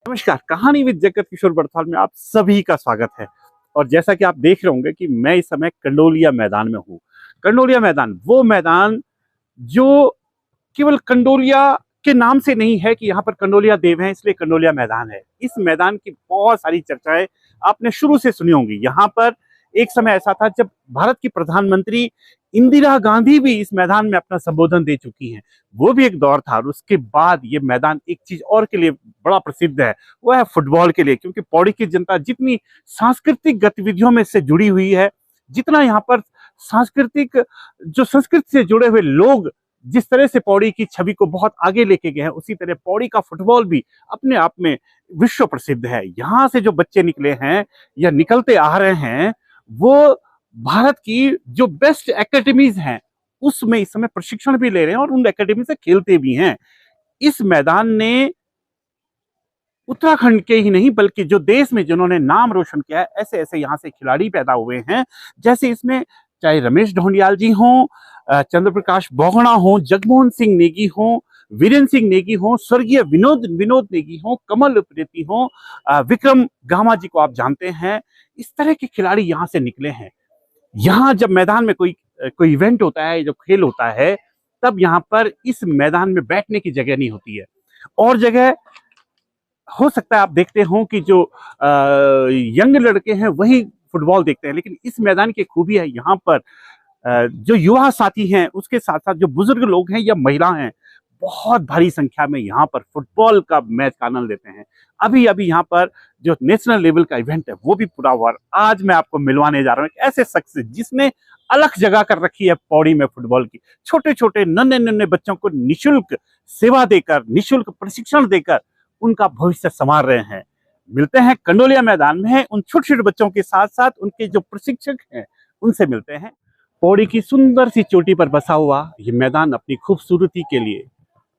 नमस्कार, कहानी विद जगत किशोर बड़थाल में आप सभी का स्वागत है। और जैसा कि आप देख रहे होंगे कि मैं इस समय कंडोलिया मैदान में हूँ। कंडोलिया मैदान वो मैदान जो केवल कंडोलिया के नाम से नहीं है कि यहाँ पर कंडोलिया देव हैं इसलिए कंडोलिया मैदान है। इस मैदान की बहुत सारी चर्चाएं आपने शुरू से सुनी होंगी। यहाँ पर एक समय ऐसा था जब भारत की प्रधानमंत्री इंदिरा गांधी भी इस मैदान में अपना संबोधन दे चुकी हैं। वो भी एक दौर था। और उसके बाद ये मैदान एक चीज और के लिए बड़ा प्रसिद्ध है, वो है फुटबॉल के लिए। क्योंकि पौड़ी की जनता जितनी सांस्कृतिक गतिविधियों में से जुड़ी हुई है, जितना यहाँ पर सांस्कृतिक जो संस्कृति से जुड़े हुए लोग जिस तरह से पौड़ी की छवि को बहुत आगे लेके गए हैं, उसी तरह पौड़ी का फुटबॉल भी अपने आप में विश्व प्रसिद्ध है। यहाँ से जो बच्चे निकले हैं या निकलते आ रहे हैं, वो भारत की जो बेस्ट एकेडमीज हैं उसमें इस समय प्रशिक्षण भी ले रहे हैं और उन एकेडमी से खेलते भी हैं। इस मैदान ने उत्तराखंड के ही नहीं बल्कि जो देश में जिन्होंने नाम रोशन किया है, ऐसे ऐसे यहाँ से खिलाड़ी पैदा हुए हैं। जैसे इसमें चाहे रमेश ढोंडियाल जी हों, चंद्र प्रकाश बोगड़ा हों, जगमोहन सिंह नेगी हों, वीरेंद्र सिंह नेगी हों, स्वर्गीय विनोद नेगी हों, कमल उप्रेती हों, विक्रम गामा जी को आप जानते हैं। इस तरह के खिलाड़ी यहाँ से निकले हैं। यहाँ जब मैदान में कोई इवेंट होता है, जो खेल होता है, तब यहाँ पर इस मैदान में बैठने की जगह नहीं होती है। और जगह हो सकता है आप देखते हो कि जो यंग लड़के हैं वही फुटबॉल देखते हैं, लेकिन इस मैदान की खूबी है यहाँ पर जो युवा साथी हैं उसके साथ साथ जो बुजुर्ग लोग हैं या महिला हैं, बहुत भारी संख्या में यहाँ पर फुटबॉल का मैच का आनंद लेते हैं। अभी अभी यहाँ पर जो नेशनल लेवल का इवेंट है वो भी पूरा हुआ। आज मैं आपको मिलवाने जा रहा हूँ एक ऐसे शख्स से जिसने अलग जगह कर रखी है पौड़ी में फुटबॉल की। छोटे छोटे नन्हे नन्हे बच्चों को निःशुल्क सेवा देकर, निःशुल्क प्रशिक्षण देकर उनका भविष्य संवार रहे हैं। मिलते हैं कंडोलिया मैदान में उन छोटे छोटे बच्चों के साथ साथ उनके जो प्रशिक्षक हैं उनसे मिलते हैं। पौड़ी की सुंदर सी चोटी पर बसा हुआ ये मैदान अपनी खूबसूरती के लिए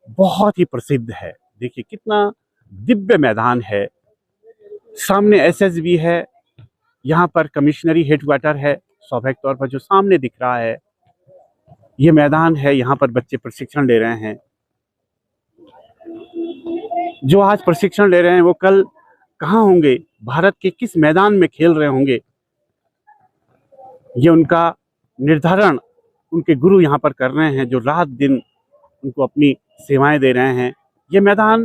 बहुत ही प्रसिद्ध है। देखिए कितना दिव्य मैदान है। सामने एसएसबी है, यहाँ पर कमिश्नरी हेडक्वार्टर है स्वाभाविक तौर पर जो सामने दिख रहा है। ये मैदान है, यहाँ पर बच्चे प्रशिक्षण ले रहे हैं। जो आज प्रशिक्षण ले रहे हैं वो कल कहाँ होंगे, भारत के किस मैदान में खेल रहे होंगे, ये उनका निर्धारण उनके गुरु यहाँ पर कर रहे हैं, जो रात दिन उनको अपनी सेवाएं दे रहे हैं। ये मैदान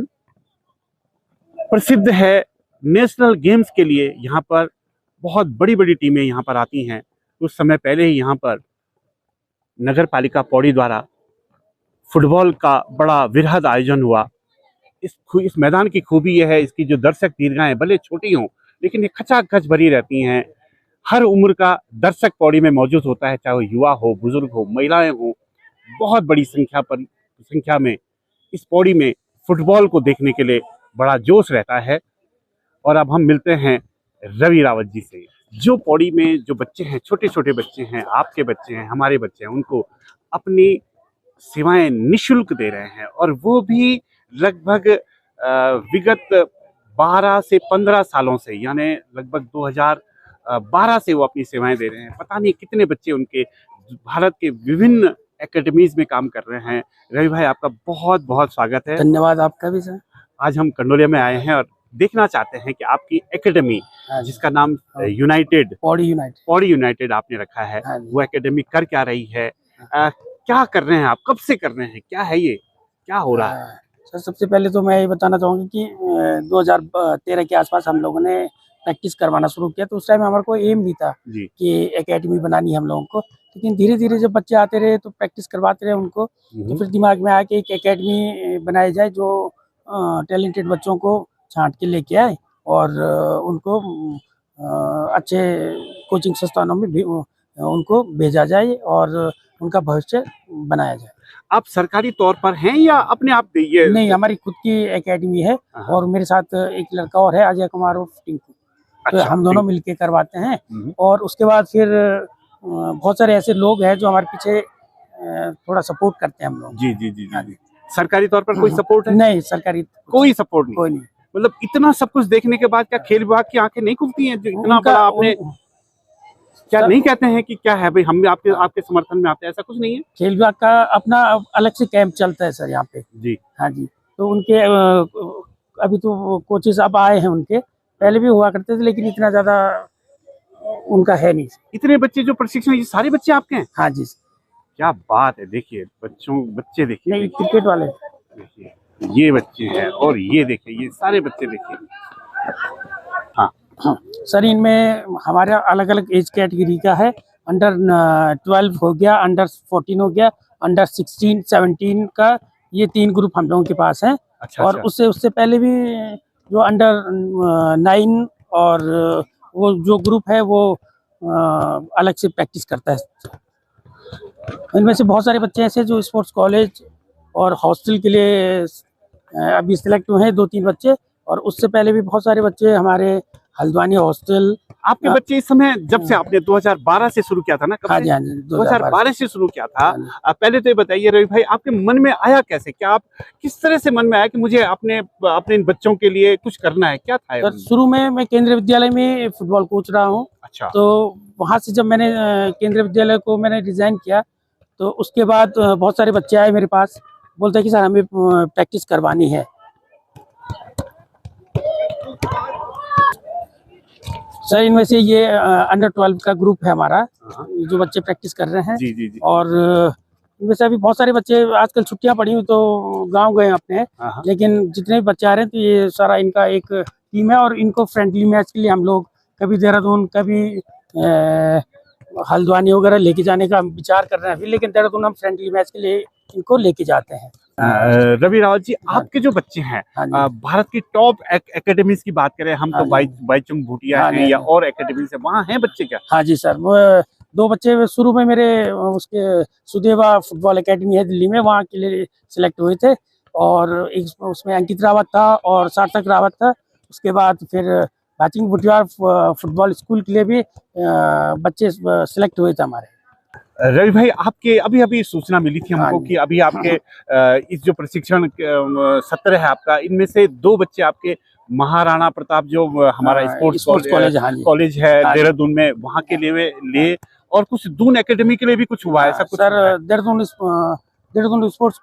प्रसिद्ध है नेशनल गेम्स के लिए। यहाँ पर बहुत बड़ी बड़ी टीमें यहाँ पर आती हैं। कुछ समय पहले ही यहाँ पर नगर पालिका पौड़ी द्वारा फुटबॉल का बड़ा वृहद आयोजन हुआ। इस मैदान की खूबी यह है, इसकी जो दर्शक दीर्घाएं भले छोटी हों लेकिन ये खचाखच भरी रहती हैं। हर उम्र का दर्शक पौड़ी में मौजूद होता है, चाहे वो युवा हो, बुजुर्ग हो, महिलाएं हो। बहुत बड़ी संख्या में इस पौड़ी में फुटबॉल को देखने के लिए बड़ा जोश रहता है। और अब हम मिलते हैं रवि रावत जी से, जो पौड़ी में जो बच्चे हैं, छोटे छोटे बच्चे हैं, आपके बच्चे हैं, हमारे बच्चे हैं, उनको अपनी सेवाएं निःशुल्क दे रहे हैं। और वो भी लगभग विगत 12 से 15 सालों से, यानी लगभग 2012 से वो अपनी सेवाएं दे रहे हैं। पता नहीं कितने बच्चे उनके भारत के विभिन्न एकेडमीज में काम कर रहे हैं। रवि भाई, आपका बहुत बहुत स्वागत है। धन्यवाद आपका भी सर। आज हम कंडोलिया में आए हैं और देखना चाहते हैं कि आपकी एकेडमी जिसका नाम पौड़ी यूनाइटेड आपने रखा है, वो एकेडमी कर क्या रही है, क्या कर रहे हैं आप, कब से कर रहे हैं, क्या है ये, क्या हो रहा है? सर सबसे पहले तो मैं ये बताना चाहूँगी कि 2013 के आसपास हम लोगों ने प्रैक्टिस करवाना शुरू किया। तो उस टाइम हमारे को एम भी था कि एकेडमी बनानी है हम लोगों को। लेकिन धीरे धीरे जब बच्चे आते रहे तो प्रैक्टिस करवाते रहे उनको, तो फिर दिमाग में आया कि एक एकेडमी बनाई जाए जो टैलेंटेड बच्चों को छांट के लेके आए और उनको अच्छे कोचिंग संस्थानों में भी उनको भेजा जाए और उनका भविष्य बनाया जाए। आप सरकारी तौर पर हैं या अपने आप ये? नहीं, हमारी खुद की एकेडमी है और मेरे साथ एक लड़का और है, अजय कुमार और टिंकू। तो हम दोनों मिलके करवाते हैं। और उसके बाद फिर बहुत सारे ऐसे लोग हैं जो हमारे पीछे थोड़ा सपोर्ट करते हैं हम लोग। जी जी जी जी। सरकारी तौर पर कोई सपोर्ट है? नहीं, सरकारी कोई सपोर्ट नहीं। कोई नहीं। मतलब इतना सब कुछ देखने के बाद क्या खेल विभाग की आंखें नहीं खुलती हैं? जो इतना बड़ा आपने क्या नहीं कहते हैं कि क्या है भाई, हम भी आपके समर्थन में आते हैं, ऐसा कुछ नहीं है? खेल विभाग का अपना अलग से कैंप चलता है सर यहाँ पे। जी हाँ जी। तो उनके अभी तो कोचेस अब आए हैं उनके, पहले भी हुआ करते थे लेकिन इतना ज्यादा उनका है नहीं। इतने बच्चे जो प्रशिक्षण, ये सारे बच्चे आपके हैं? हाँ जी। क्या बात है, देखिए बच्चे देखिए, नहीं, क्रिकेट वाले। देखिए ये बच्चे हैं और ये देखिए ये सारे बच्चे देखिए। हाँ हाँ सर, इनमें हमारे अलग अलग एज कैटेगरी का है। अंडर 12 हो गया, अंडर 14 हो गया, अंडर 16 17 का, ये 3 ग्रुप हम लोगों के पास है। अच्छा और अच्छा। उससे उससे पहले भी जो अंडर 9 और वो जो ग्रुप है वो अलग से प्रैक्टिस करता है। इनमें से बहुत सारे बच्चे ऐसे जो स्पोर्ट्स कॉलेज और हॉस्टल के लिए अभी सिलेक्ट हुए हैं, 2-3 बच्चे। और उससे पहले भी बहुत सारे बच्चे हमारे हल्द्वानी हॉस्टल। आपके बच्चे इस समय, जब से आपने 2012 से शुरू किया था ना, कब हाँ से? जी, हाँ जी, 2012 से शुरू किया था। हाँ जी। पहले तो ये बताइए रवि भाई, आपके मन में आया कैसे, क्या आप किस तरह से मन में आया कि मुझे अपने अपने इन बच्चों के लिए कुछ करना है, क्या था ये मन सर में? शुरू में मैं केंद्रीय विद्यालय में फुटबॉल कोच रहा हूँ। अच्छा। तो वहाँ से जब मैंने केंद्रीय विद्यालय को मैंने रिजाइन किया, तो उसके बाद बहुत सारे बच्चे आए मेरे पास, बोलते हैं कि सर हमें प्रैक्टिस करवानी है। सर इनमें से ये अंडर 12 का ग्रुप है हमारा, जो बच्चे प्रैक्टिस कर रहे हैं। जी जी जी। और इनमें से अभी बहुत सारे बच्चे, आजकल छुट्टियां पड़ी हुई तो गांव गए अपने। हाँ। लेकिन जितने भी बच्चे आ रहे हैं तो ये सारा इनका एक टीम है। और इनको फ्रेंडली मैच के लिए हम लोग कभी देहरादून, कभी हल्द्वानी वगैरह लेके जाने का हम विचार कर रहे हैं अभी। लेकिन देहरादून हम फ्रेंडली मैच के लिए इनको लेके जाते हैं। रवि रावत जी, हाँ। आपके जो बच्चे हैं, हाँ जी। भारत की टॉप एकेडमीज की बात करें हम, हाँ तो जी। बाईचुंग भूटिया हाँ हैं जी। या और एकेडमी से वहाँ हैं बच्चे क्या? हाँ जी सर, वो 2 बच्चे शुरू में मेरे उसके सुदेवा फुटबॉल एकेडमी है दिल्ली में, वहाँ के लिए सिलेक्ट हुए थे। और एक उसमें अंकित रावत था और सार्थक रावत था। उसके बाद फिर बाचिंग भुटियार फुटबॉल स्कूल के लिए भी बच्चे सिलेक्ट हुए थे हमारे। रवि भाई, आपके अभी अभी सूचना मिली थी हाँ हमको जी। कि अभी आपके इस जो प्रशिक्षण सत्र है आपका, इनमें से 2 बच्चे आपके महाराणा प्रताप, जो हमारा स्पोर्ट्स कॉलेज। हाँ जी। कॉलेज है हाँ जी। देहरादून में, वहाँ के लिए ले, और कुछ दून एकेडमी के लिए भी कुछ हुआ है, ऐसा कुछ हुआ है? सर देहरादून स्पोर्ट्स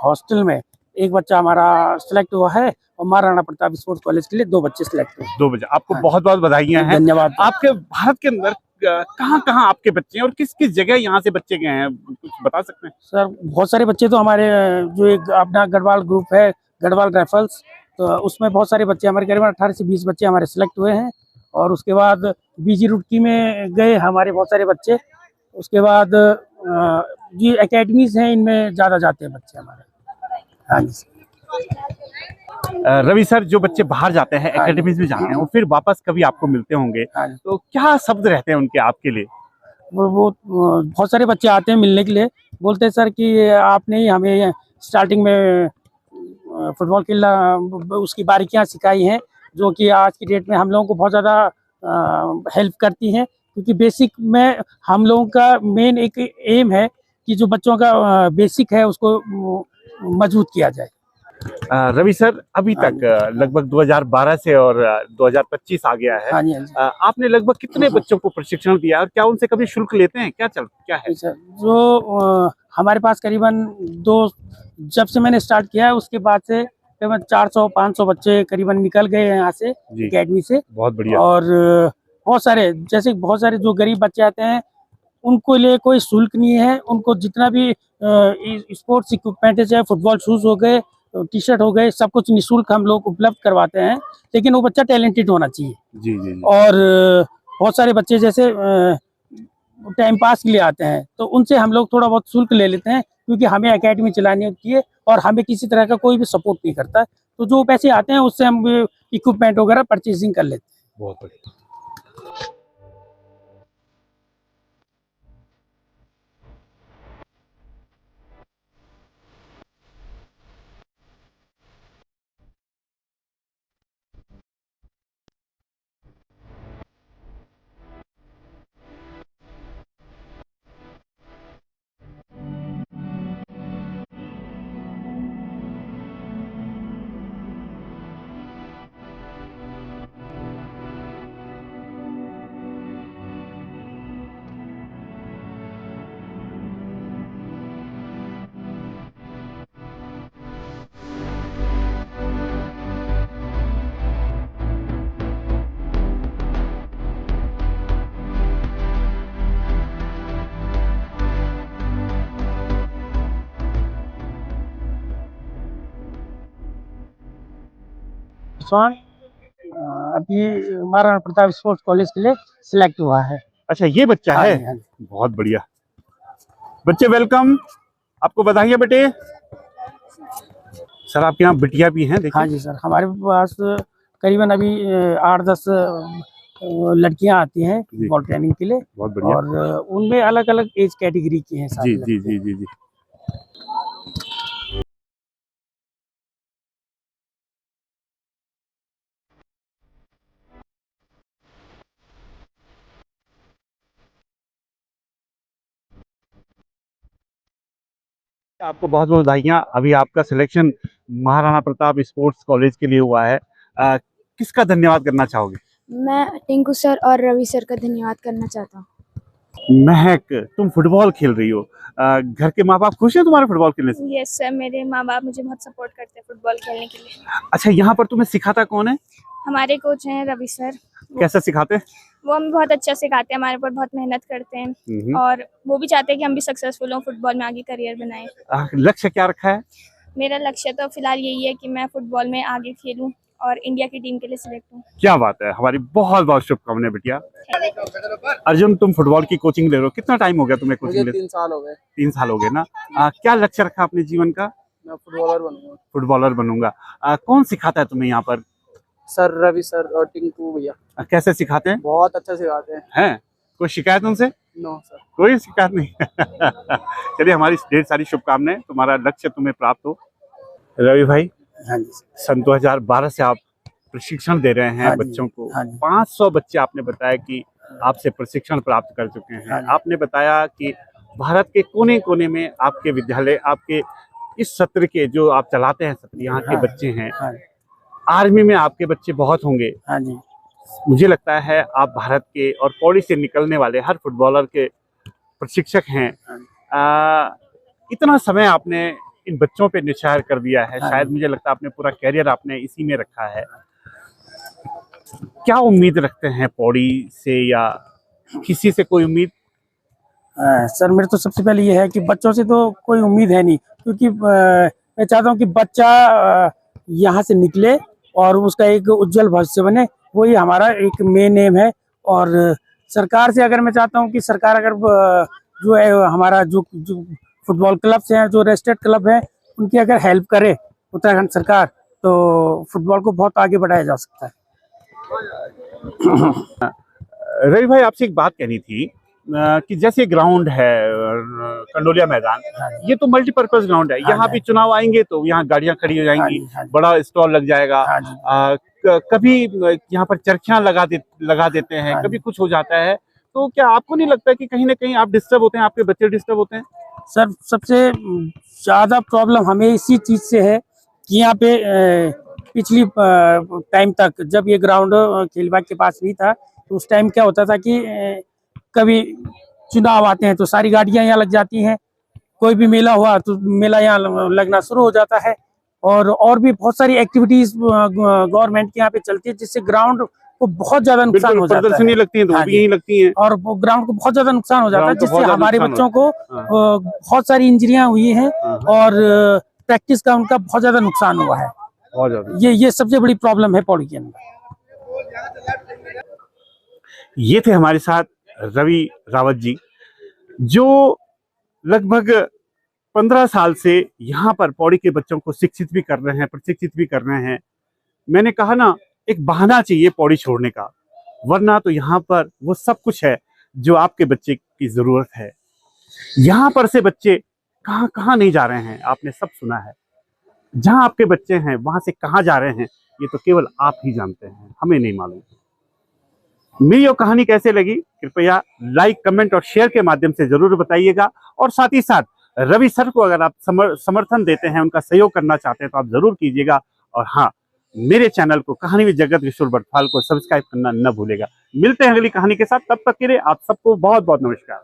हॉस्टल में एक बच्चा हमारा सिलेक्ट हुआ है। और महाराणा प्रताप स्पोर्ट्स कॉलेज के लिए 2 बच्चे सिलेक्ट हुए। 2 बजे आपको हाँ। बहुत बहुत बधाइयां हैं। धन्यवाद। आपके भारत के अंदर कहाँ कहाँ आपके बच्चे हैं और किस किस जगह यहाँ से बच्चे गए हैं, कुछ बता सकते हैं? सर बहुत सारे बच्चे तो हमारे जो एक अपना गढ़वाल ग्रुप है, गढ़वाल राइफल्स, तो उसमें बहुत सारे बच्चे हमारे करीबन 18 से 20 बच्चे हमारे सिलेक्ट हुए हैं। और उसके बाद बीजी रुड़की में गए हमारे बहुत सारे बच्चे। उसके बाद जी एकेडमीज हैं, इनमें ज़्यादा जाते हैं बच्चे हमारे। हाँ जी। रवि सर, जो बच्चे बाहर जाते हैं, हाँ जी। एकेडमीज में जाते हैं, वो फिर वापस कभी आपको मिलते होंगे, हाँ जी। तो क्या शब्द रहते हैं उनके आपके लिए? वो बहुत सारे बच्चे आते हैं मिलने के लिए, बोलते हैं सर कि आपने ही हमें स्टार्टिंग में फुटबॉल की उसकी बारीकियां सिखाई हैं, जो कि आज की डेट में हम लोगों को बहुत ज़्यादा हेल्प करती हैं। क्योंकि बेसिक में हम लोगों का मेन एक एम है कि जो बच्चों का बेसिक है उसको मजबूत किया जाए। रवि सर, अभी हाँ तक जी। लगभग 2012 से और 2025 आ गया है, हाँ जी। हाँ जी। आपने लगभग कितने बच्चों को प्रशिक्षण दिया और क्या उनसे कभी शुल्क लेते हैं, क्या है? सर जो हमारे पास करीबन 2, जब से मैंने स्टार्ट किया है उसके बाद से करीबन 400-500 बच्चे करीबन निकल गए हैं यहाँ से, जी, एकेडमी से। बहुत बढ़िया। और बहुत सारे, जैसे बहुत सारे जो गरीब बच्चे आते हैं उनको लिए कोई शुल्क नहीं है। उनको जितना भी स्पोर्ट्स इक्विपमेंट है, चाहे फुटबॉल शूज हो गए, टी शर्ट हो गए, सब कुछ निःशुल्क हम लोग उपलब्ध करवाते हैं। लेकिन वो बच्चा टैलेंटेड होना चाहिए। जी जी जी। और बहुत सारे बच्चे जैसे टाइम पास के लिए आते हैं, तो उनसे हम लोग थोड़ा बहुत शुल्क ले लेते हैं, क्योंकि हमें एकेडमी चलानी होती है और हमें किसी तरह का कोई भी सपोर्ट नहीं करता। तो जो पैसे आते हैं उससे हम इक्विपमेंट वगैरह परचेजिंग कर लेते हैं। बहुत बढ़िया। स्वान अभी महाराणा प्रताप स्पोर्ट्स कॉलेज के लिए सिलेक्ट हुआ है। अच्छा, ये बच्चा हाँ है। जी, हाँ जी। बहुत बढ़िया बच्चे, वेलकम, आपको बधाइयाँ बेटे। सर आपके यहाँ बिटिया भी हैं? देखिए। हाँ जी सर, हमारे पास करीबन अभी 8-10 लड़कियां आती हैं जी। फुटबॉल ट्रेनिंग के लिए। बहुत बढ़िया। और उनमें अलग अलग एज कैटेगरी की हैं जी सारी जी जी जी जी। आपको बहुत बहुत बधाइयाँ। अभी आपका selection Maharana Pratap sports college के लिए हुआ है। किसका धन्यवाद करना चाहोगे? मैं टिंकू सर और रवि सर का धन्यवाद करना चाहता हूँ। महक, तुम फुटबॉल खेल रही हो, घर के माँ बाप खुश हैं तुम्हारे फुटबॉल खेलने से? यस सर, मेरे माँ बाप मुझे बहुत सपोर्ट करते हैं फुटबॉल खेलने के लिए। अच्छा, यहाँ पर तुम्हें सिखाता कौन है? हमारे कोच हैं रवि सर। कैसे सिखाते हैं? वो हमें बहुत अच्छा सिखाते हैं, हमारे ऊपर बहुत मेहनत करते हैं और वो भी चाहते हैं कि हम भी सक्सेसफुल हों, फुटबॉल में आगे करियर बनाएं। लक्ष्य क्या रखा है? मेरा लक्ष्य तो फिलहाल यही है कि मैं फुटबॉल में आगे खेलूं और इंडिया की टीम के लिए सिलेक्ट हूँ। क्या बात है, हमारी बहुत बहुत शुभकामनाएं बेटिया। अर्जुन, तुम फुटबॉल की कोचिंग ले रहे हो, कितना टाइम हो गया तुम्हें कोचिंग ले? 3 साल हो गए। 3 साल हो गए ना। क्या लक्ष्य रखा अपने जीवन का? मैं फुटबॉलर बनूंगा। फुटबॉलर बनूंगा। कौन सिखाता है तुम्हें यहाँ पर? सर रवि सर और टिंकू भैया। कैसे सिखाते हैं? बहुत अच्छा सिखाते हैं। कोई शिकायत उनसे? No sir. कोई शिकायत नहीं। चलिए, हमारी ढेर सारी शुभकामनाएं, तुम्हारा लक्ष्य तुम्हें प्राप्त हो। रवि भाई, हाँ जी। सन 2012 से आप प्रशिक्षण दे रहे हैं हाँ जी, बच्चों को। हाँ जी। 500 बच्चे आपने बताया कि आपसे प्रशिक्षण प्राप्त कर चुके हैं। हाँ जी। आपने बताया कि भारत के कोने कोने में आपके विद्यालय, आपके इस सत्र के जो आप चलाते हैं सत्र, यहाँ के हाँ, बच्चे हैं। हाँ, आर्मी में आपके बच्चे बहुत होंगे। हाँ जी। मुझे लगता है आप भारत के और पौड़ी से निकलने वाले हर फुटबॉलर के प्रशिक्षक हैं। इतना समय आपने इन बच्चों पे निछावर कर दिया है। शायद मुझे लगता है आपने पूरा कैरियर आपने इसी में रखा है। क्या उम्मीद रखते हैं पौड़ी से, या किसी से कोई उम्मीद? सर मेरे तो सबसे पहले ये है कि बच्चों से तो कोई उम्मीद है नहीं, क्योंकि मैं चाहता हूँ कि बच्चा यहाँ से निकले और उसका एक उज्जवल भविष्य बने, वही हमारा एक मेन एम है। और सरकार से अगर मैं चाहता हूँ कि सरकार अगर जो है हमारा जो फुटबॉल क्लब हैं, जो रजिस्टर्ड क्लब हैं, उनकी अगर हेल्प करे उत्तराखंड सरकार, तो फुटबॉल को बहुत आगे बढ़ाया जा सकता है। रवि भाई, आपसे एक बात कहनी थी कि जैसे ग्राउंड है कंडोलिया मैदान, ये तो मल्टीपर्पज ग्राउंड है। यहाँ भी चुनाव आएंगे तो यहाँ गाड़ियां खड़ी हो जाएंगी, बड़ा स्टॉल लग जाएगा। कभी यहाँ पर चरखियां लगा देते हैं, कभी कुछ हो जाता है, तो क्या आपको नहीं लगता कि कहीं ना कहीं आप डिस्टर्ब होते हैं, आपके बच्चे डिस्टर्ब होते हैं? सर सबसे ज्यादा प्रॉब्लम हमें इसी चीज से है कि यहाँ पे पिछली टाइम तक जब ये ग्राउंड खेलबाग के पास भी था, तो उस टाइम क्या होता था कि कभी चुनाव आते हैं तो सारी गाड़ियां यहाँ लग जाती हैं, कोई भी मेला हुआ तो मेला यहाँ लगना शुरू हो जाता है। और भी बहुत सारी एक्टिविटीज गवर्नमेंट के यहाँ पे चलती है, जिससे ग्राउंड को बहुत ज्यादा नुकसान हो जाता है। प्रदर्शनी लगती है तो वो भी यहीं लगती हैं, और वो ग्राउंड को बहुत ज्यादा नुकसान हो जाता है, जिससे हमारे बच्चों को बहुत सारी इंजरियां हुई हैं और प्रैक्टिस का उनका बहुत ज्यादा नुकसान हुआ है। बहुत ज्यादा। ये सबसे बड़ी प्रॉब्लम है पौड़ी के अंदर। ये थे हमारे साथ रवि रावत जी, जो लगभग 15 साल से यहाँ पर पौड़ी के बच्चों को शिक्षित भी कर रहे हैं, प्रशिक्षित भी कर रहे हैं। मैंने कहा ना, एक बहाना चाहिए पौड़ी छोड़ने का, वरना तो यहाँ पर वो सब कुछ है जो आपके बच्चे की जरूरत है। यहाँ पर से बच्चे कहाँ कहाँ नहीं जा रहे हैं, आपने सब सुना है। जहाँ आपके बच्चे हैं वहां से कहाँ जा रहे हैं, ये तो केवल आप ही जानते हैं, हमें नहीं मालूम। मेरी ये कहानी कैसे लगी, कृपया लाइक, कमेंट और शेयर के माध्यम से जरूर बताइएगा। और साथ ही साथ रवि सर को अगर आप समर्थन देते हैं, उनका सहयोग करना चाहते हैं, तो आप जरूर कीजिएगा। और हाँ, मेरे चैनल को कहानी विद जगत किशोर बटफाल को सब्सक्राइब करना न भूलेगा। मिलते हैं अगली कहानी के साथ, तब तक के लिए आप सबको बहुत बहुत नमस्कार।